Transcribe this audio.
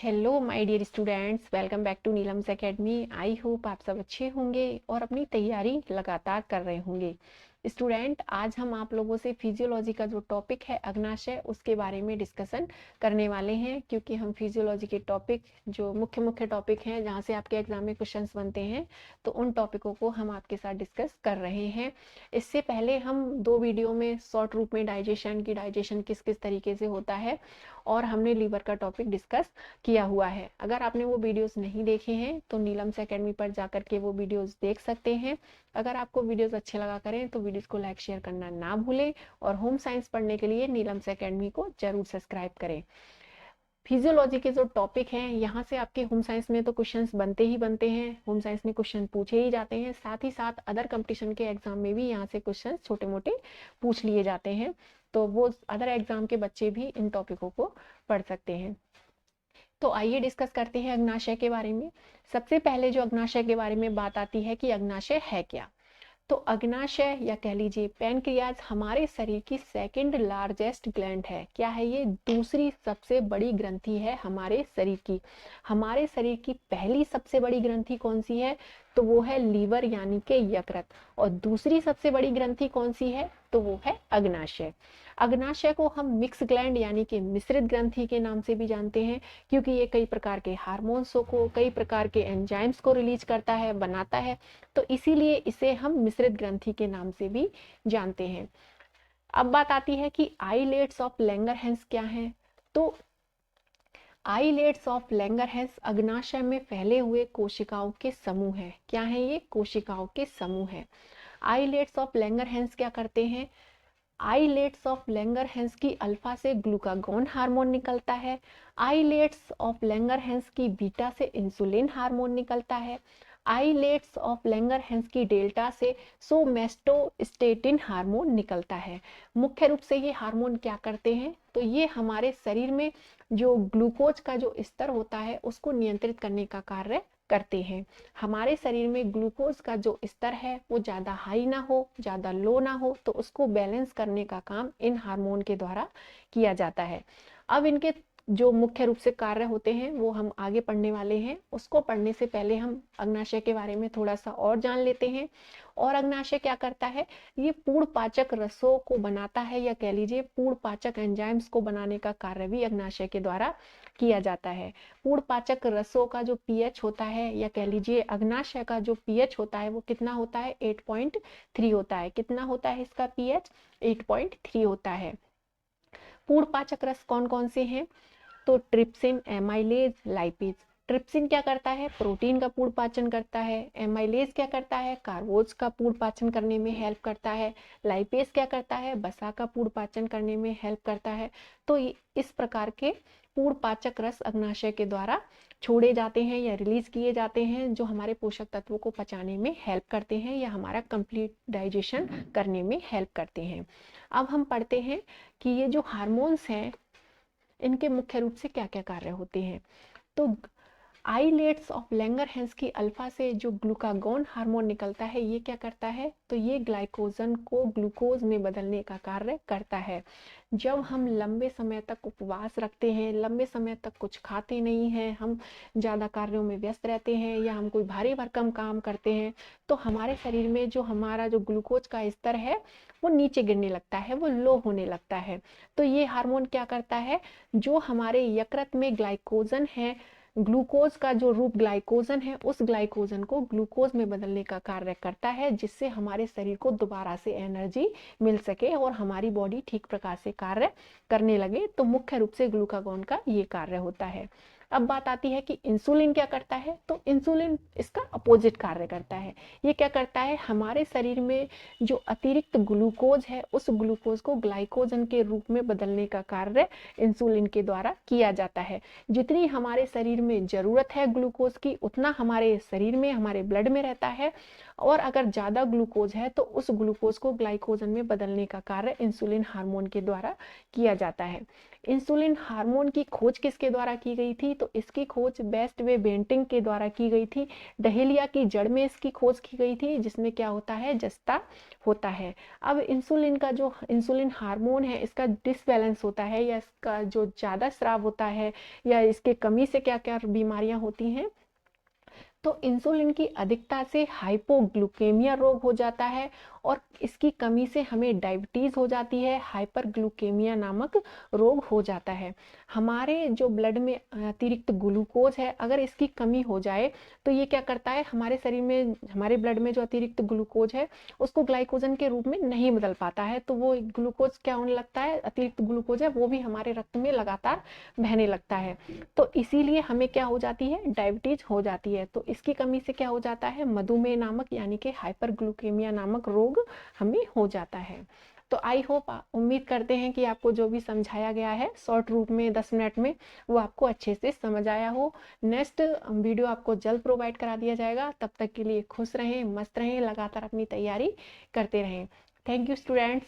Hello my dear students, welcome back to Neelam's academy. I hope आप सब अच्छे होंगे और अपनी तैयारी लगातार कर रहे होंगे। स्टूडेंट, आज हम आप लोगों से फिजियोलॉजी का जो टॉपिक है अग्नाशय, उसके बारे में डिस्कशन करने वाले हैं, क्योंकि हम फिजियोलॉजी के टॉपिक जो मुख्य मुख्य टॉपिक हैं जहाँ से आपके एग्जाम में क्वेश्चंस बनते हैं, तो उन टॉपिकों को हम आपके साथ डिस्कस कर रहे हैं। इससे पहले हम 2 वीडियो में शॉर्ट रूप में डाइजेशन किस किस तरीके से होता है और हमने लीवर का टॉपिक डिस्कस किया हुआ है। अगर आपने वो वीडियोस नहीं देखे हैं तो नीलम्स एकेडमी पर जाकर के वो वीडियोस देख सकते हैं। अगर आपको वीडियोस अच्छे लगा करें तो वीडियोस को लाइक शेयर करना ना भूलें और होम साइंस पढ़ने के लिए नीलम्स एकेडमी को जरूर सब्सक्राइब करें। फिजियोलॉजी के जो टॉपिक हैं यहाँ से आपके होम साइंस में तो क्वेश्चंस बनते ही बनते हैं, होम साइंस में क्वेश्चन पूछे ही जाते हैं, साथ ही साथ अदर कंपटीशन के एग्जाम में भी यहाँ से क्वेश्चन छोटे मोटे पूछ लिए जाते हैं, तो वो अदर एग्जाम के बच्चे भी इन टॉपिकों को पढ़ सकते हैं। तो आइए डिस्कस करते हैं अग्नाशय के बारे में। सबसे पहले जो अग्नाशय के बारे में बात आती है कि अग्नाशय है क्या। तो अग्नाशय या कह लीजिए पैनक्रियाज हमारे शरीर की सेकंड लार्जेस्ट ग्लैंड है। क्या है ये? दूसरी सबसे बड़ी ग्रंथि है हमारे शरीर की। हमारे शरीर की पहली सबसे बड़ी ग्रंथि कौन सी है? तो वो है लीवर यानी कि यकृत। और दूसरी सबसे बड़ी ग्रंथि कौन सी है? तो वो है अग्नाशय। अग्नाशय को हम मिक्स ग्लैंड यानी कि मिश्रित ग्रंथि के नाम से भी जानते हैं, क्योंकि ये कई प्रकार के हार्मोन्सों को, कई प्रकार के एंजाइम्स को रिलीज करता है, बनाता है, तो इसीलिए इसे हम मिश्रित ग्रंथि के नाम से भी जानते हैं। अब बात आती है कि आईलेट्स ऑफ लैंगरहैंस क्या है। तो आईलेट्स ऑफ लैंगरहैंस अग्नाशय में फैले हुए कोशिकाओं के समूह है। क्या है ये? कोशिकाओं के समूह है। आईलेट्स ऑफ लैंगरहैंस क्या करते हैं? आईलेट्स ऑफ लैंगरहैंस की अल्फा से ग्लूकागॉन हार्मोन निकलता है। आईलेट्स ऑफ लैंगरहैंस की बीटा से इंसुलिन हार्मोन निकलता है। आईलेट्स ऑफ लैंगरहैंस की डेल्टा से सोमेस्टोस्टेटिन हार्मोन निकलता है। मुख्य रूप से ये हार्मोन क्या करते हैं? तो ये हमारे शरीर में जो ग्लूकोज का जो स्तर होता है उसको नियंत्रित करने का कार्य करते हैं। हमारे शरीर में ग्लूकोज का जो स्तर है वो ज़्यादा हाई ना हो, ज़्यादा लो ना हो, तो उसको बैलेंस करने का काम इन हार्मोन के द्वारा किया जाता है। अब इनके जो मुख्य रूप से कार्य होते हैं वो हम आगे पढ़ने वाले हैं। उसको पढ़ने से पहले हम अग्नाशय के बारे में थोड़ा सा और जान लेते हैं। और अग्नाशय क्या करता है? ये पूर्ण पाचक रसों को बनाता है, या कह लीजिए पूर्ण पाचक एंजाइम्स को बनाने का कार्य भी अग्नाशय के द्वारा किया जाता है। पूर्ण पाचक रसों का जो पीएच होता है, या कह लीजिए अग्नाशय का जो पीएच होता है वो कितना होता है? 8.3 होता है। कितना होता है इसका पीएच? 8.3 होता है। पूर्ण पाचक रस कौन कौन से हैं? तो ट्रिप्सिन, एमाइलेज, लाइपेज। ट्रिप्सिन क्या करता है? प्रोटीन का पूर्ण पाचन करता है। एमाइलेज क्या करता है? कार्बोज का पूर्ण पाचन करने में हेल्प करता है। लाइपेज क्या करता है? वसा का पूर्ण पाचन करने में हेल्प करता है। तो इस प्रकार के पूर्ण पाचक रस अग्नाशय के द्वारा छोड़े जाते हैं या रिलीज किए जाते हैं, जो हमारे पोषक तत्वों को पचाने में हेल्प करते हैं या हमारा कंप्लीट डाइजेशन करने में हेल्प करते हैं। अब हम पढ़ते हैं कि ये जो हार्मोन्स हैं इनके मुख्य रूप से क्या क्या कार्य होते हैं। तो आइलेट्स ऑफ लैंगरहैंस की अल्फा से जो ग्लूकागॉन हार्मोन निकलता है ये क्या करता है? तो ये ग्लाइकोजन को ग्लूकोज में बदलने का कार्य करता है। जब हम लंबे समय तक उपवास रखते हैं, लंबे समय तक कुछ खाते नहीं हैं, हम ज़्यादा कार्यों में व्यस्त रहते हैं या हम कोई भारी भरकम काम करते हैं, तो हमारे शरीर में जो हमारा जो ग्लूकोज का स्तर है वो नीचे गिरने लगता है, वो लो होने लगता है। तो ये हार्मोन क्या करता है? जो हमारे यकृत में ग्लाइकोजन है, ग्लूकोज का जो रूप ग्लाइकोजन है, उस ग्लाइकोजन को ग्लूकोज में बदलने का कार्य करता है, जिससे हमारे शरीर को दोबारा से एनर्जी मिल सके और हमारी बॉडी ठीक प्रकार से कार्य करने लगे। तो मुख्य रूप से ग्लूकागॉन का ये कार्य होता है। अब बात आती है कि इंसुलिन क्या करता है। तो इंसुलिन इसका अपोजिट कार्य करता है। ये क्या करता है? हमारे शरीर में जो अतिरिक्त ग्लूकोज है उस ग्लूकोज को ग्लाइकोजन के रूप में बदलने का कार्य इंसुलिन के द्वारा किया जाता है। जितनी हमारे शरीर में जरूरत है ग्लूकोज की उतना हमारे शरीर में, हमारे ब्लड में रहता है, और अगर ज़्यादा ग्लूकोज है तो उस ग्लूकोज को ग्लाइकोजन में बदलने का कार्य इंसुलिन हार्मोन के द्वारा किया जाता है। इंसुलिन हार्मोन की खोज किसके द्वारा की गई थी? तो इसकी खोज बेस्ट वे बेंटिंग के द्वारा की गई थी। डहेलिया की जड़ में इसकी खोज की गई थी, जिसमें क्या होता है, जस्ता होता है। अब इंसुलिन का जो इंसुलिन हार्मोन है, इसका डिसबैलेंस होता है या इसका जो ज़्यादा स्राव होता है या इसके कमी से क्या क्या बीमारियां होती हैं, तो इंसुलिन की अधिकता से हाइपोग्लूकेमिया रोग हो जाता है और इसकी कमी से हमें डायबिटीज हो जाती है, हाइपरग्लूकेमिया नामक रोग हो जाता है। हमारे जो ब्लड में अतिरिक्त ग्लूकोज है, अगर इसकी कमी हो जाए तो ये क्या करता है, हमारे शरीर में, हमारे ब्लड में जो अतिरिक्त ग्लूकोज है उसको ग्लाइकोजन के रूप में नहीं बदल पाता है, तो वो ग्लूकोज क्या होने लगता है, अतिरिक्त ग्लूकोज है वो भी हमारे रक्त में लगातार बहने लगता है। तो इसीलिए हमें क्या हो जाती है, डायबिटीज हो जाती है। तो इसकी कमी से क्या हो जाता है, मधुमेह नामक यानी कि हाइपरग्लूकेमिया नामक रोग हमें हो जाता है। तो आई होप, उम्मीद करते हैं कि आपको जो भी समझाया गया है शॉर्ट रूप में 10 मिनट में, वो आपको अच्छे से समझ आया हो। नेक्स्ट वीडियो आपको जल्द प्रोवाइड करा दिया जाएगा। तब तक के लिए खुश रहें, मस्त रहें, लगातार अपनी तैयारी करते रहें। Thank you students.